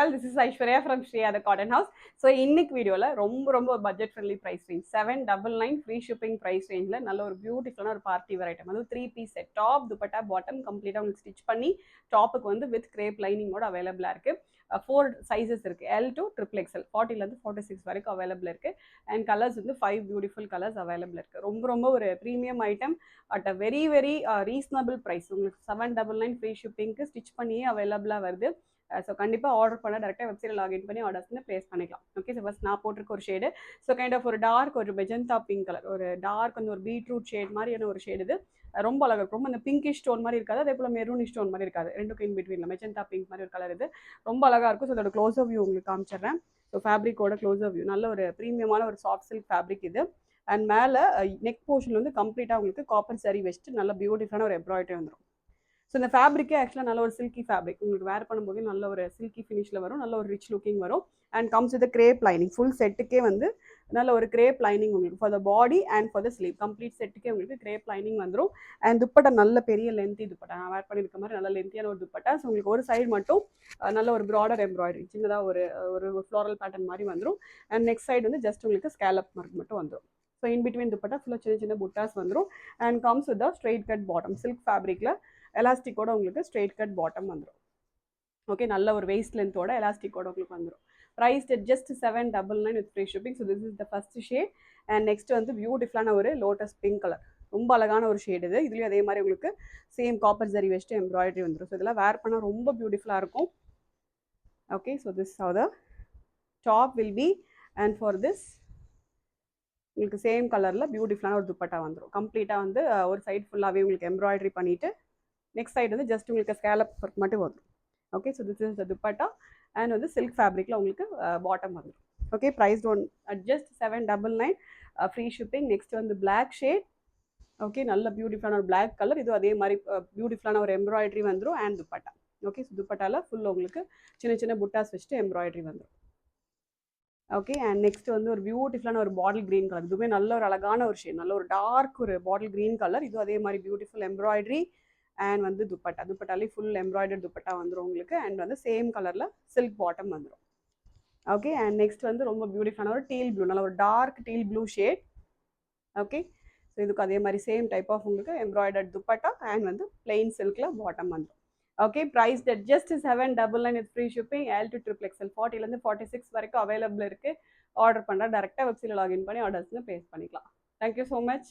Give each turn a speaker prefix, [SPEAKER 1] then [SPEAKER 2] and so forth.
[SPEAKER 1] all, this is Aishwarya from Shreya the Cotton House. So இன்னைக்கு வீடியோல ரொம்ப budget friendly price range 799 free shipping price ரேஞ்சில் நல்ல ஒரு பியூட்டிஃபுல்லான ஒரு பார்ட்டி வேர் ஐட்டம். அது 3 piece set, top dupatta bottom கம்ப்ளீட்டாக உங்களுக்கு ஸ்டிச் பண்ணி டாப்புக்கு வந்து வித் கிரேப் லைனிங்கோட அவைலபிளாக இருக்கு. 4 சைஸஸ் இருக்கு, L to XXL, 40லேருந்து 46 வரைக்கும் அவைலபிள் இருக்கு. அண்ட் கலர்ஸ் வந்து 5 பியூட்டிஃபுல் கலர்ஸ் அவைலபிள் இருக்கு. ரொம்ப ஒரு premium item at a very reasonable price. உங்களுக்கு 799 ஃப்ரீ ஷிப்பிங்க்கு ஸ்டிச் பண்ணியே அவைலபிளாக வருது. ஸோ கண்டிப்பாக ஆர்டர் பண்ண டேரெக்டாக வெப்சைட்டில் லாகின் பண்ணி ஆர்டர்ஸ் வந்து ப்ளேஸ் பண்ணிக்கலாம். ஓகே, ஸோ ஃபஸ்ட் நான் போட்டிருக்க ஒரு ஷேடு, ஸோ கைண்ட் ஆஃப் ஒரு டார்க் ஒரு மெஜந்தா பிங்க் கலர், ஒரு டார்க் வந்து ஒரு பீட்ரூட் ஷேட் மாதிரியான ஒரு ஷேடு. இது ரொம்ப அழகாக இருக்கும். ரொம்ப அந்த பிங்கிஷ் ஸ்டோன் மாதிரி இருக்காது, அதே போல் மெரூனிஷ் ஸ்டோன் மாதிரி இருக்காது, ரெண்டுக்கும் இன் பிட்வீனில் மெஜந்தா பிங்க் மாதிரி ஒரு கலர். இது ரொம்ப அழகாக இருக்கும். ஸோ அதோட க்ளோஸ் வியூ உங்களுக்கு காமிச்சிடுறேன். ஸோ ஃபேப்ரிக்கோட க்ளோஸ் வியூ நல்ல ஒரு ப்ரீமியமான ஒரு சாஃப்ட் சில்க் ஃபேப்ரிக் இது. அண்ட் மேலே நெக் போர்ஷன் வந்து கம்ப்ளீட்டாக உங்களுக்கு காப்பர் சரி வச்சுட்டு நல்ல பியூட்டிஃபுல்லான ஒரு எம்ப்ராய்டரி வந்துடும். ஸோ இந்த ஃபேப்ரிக்கே ஆக்சுவலாக நல்ல ஒரு சில்கி ஃபேப்ரிக், உங்களுக்கு வேர் பண்ணும்போது நல்ல ஒரு சில்கி ஃபினிஷில் வரும், நல்ல ஒரு ரிச் லுக்கிங் வரும். And comes with crepe lining, full செட்டுக்கே வந்து நல்ல ஒரு கிரேப் லைனிங் உங்களுக்கு for the body and for the sleeve, complete செட்டுக்கே உங்களுக்கு கிரேப் லைனிங் வந்துடும். அண்ட் துப்பட்டா நல்ல பெரிய லென்த்தி துப்பட்டா, நான் வேர் பண்ணியிருக்க மாதிரி நல்ல லென்த்தியான ஒரு துப்பட்டா. ஸோ உங்களுக்கு ஒரு சைடு மட்டும் நல்ல ஒரு ப்ராடர் எம்ப்ராய்டரி, சின்னதாக ஒரு ஃப்ளோரல் பேட்டர்ன் மாதிரி வந்துடும். அண்ட் நெக்ஸ்ட் சைடு வந்து ஜஸ்ட் உங்களுக்கு ஸ்கேலப் மார்க் மட்டும் வந்துடும். ஸோ இன் பிட்வீன் துப்பட்டா ஃபுல்லாக சின்ன புட்டாஸ் வந்துடும். And comes with straight cut bottom, silk ஃபேப்ரிக்கில் எலாஸ்டிக்கோட உங்களுக்கு ஸ்ட்ரெயிட் கட் பாட்டம் வந்துடும். ஓகே, நல்ல ஒரு வெயிஸ்ட் லென்த்தோட எலாஸ்டிக்கோட உங்களுக்கு வந்துடும். Price just 799 with free shipping. So this is the first shade. And next வந்து பியூட்டிஃபுல்லான ஒரு லோட்டஸ் பிங்க் கலர், ரொம்ப அழகான ஒரு ஷேட் இது. இதுலேயும் அதே மாதிரி உங்களுக்கு சேம் காப்பர் ஜரி வச்சுட்டு எம்ப்ராய்டரி வந்துடும். ஸோ இதெல்லாம் வேர் பண்ணால் ரொம்ப பியூட்டிஃபுல்லாக இருக்கும். Okay, so this how the top will be. And for this உங்களுக்கு சேம் கலரில் பியூட்டிஃபுல்லான ஒரு துப்பட்டா வந்துடும். கம்ப்ளீட்டாக வந்து ஒரு சைட் ஃபுல்லாகவே உங்களுக்கு எம்ப்ராய்டரி பண்ணிவிட்டு நெக்ஸ்ட் சைடு வந்து ஜஸ்ட் உங்களுக்கு ஸ்கேலப் ஒர்க் மட்டும் வரும். Okay, so this is the dupatta. And வந்து சில்க் ஃபேப்ரிக்கில் உங்களுக்கு பாட்டம் வந்துடும். Okay, price one at just 799 free shipping. Next வந்து பிளாக் ஷேட். ஓகே, நல்ல பியூட்டிஃபுல்லான ஒரு பிளாக் கலர், இது அதே மாதிரி பியூட்டிஃபுல்லான ஒரு எம்ப்ராய்டரி வந்துடும். அண்ட் துப்பட்டா. ஓகே, ஸோ துப்பட்டாவில் ஃபுல் உங்களுக்கு சின்ன புட்டாஸ் வச்சுட்டு எம்ப்ராய்டரி வந்துடும். ஓகே, அண்ட் நெக்ஸ்ட் வந்து ஒரு பியூட்டிஃபுல்லான ஒரு பாட்டில் க்ரீன் கலர், இதுவுமே நல்ல ஒரு அழகான ஒரு ஷேட், நல்ல ஒரு டார்க் ஒரு பாட்டில் க்ரீன் கலர். இது அதே மாதிரி பியூட்டிஃபுல் எம்ப்ராய்டரி. அண்ட் வந்து துப்பட்டாலே ஃபுல் எம்ப்ராய்டர்ட் துப்பட்டா வந்துடும் உங்களுக்கு. அண்ட் வந்து சேம் கலரில் சில்க் பாட்டம் வந்துடும். ஓகே, அண்ட் நெக்ஸ்ட் வந்து ரொம்ப பியூட்டிஃபுல்லான ஒரு டீல் ப்ளூ, நல்ல ஒரு dark teal blue shade. Okay, so இதுக்கு அதே மாதிரி சேம் டைப் ஆஃப் உங்களுக்கு எம்ப்ராய்டர்ட் துப்பட்டா அண்ட் வந்து பிளெயின் சில்கில் பாட்டம் வந்துடும். Okay, price that just 799 with free shipping. L to XXL, 40லேருந்து 46 வரைக்கும் அவைலபிள் இருக்குது. ஆர்டர் பண்ணுறா டேரெக்டாக வெப்சைட்டில் லாகின் பண்ணி ஆர்டர்ஸ் ப்ளேஸ் பண்ணிக்கலாம். Thank you so much.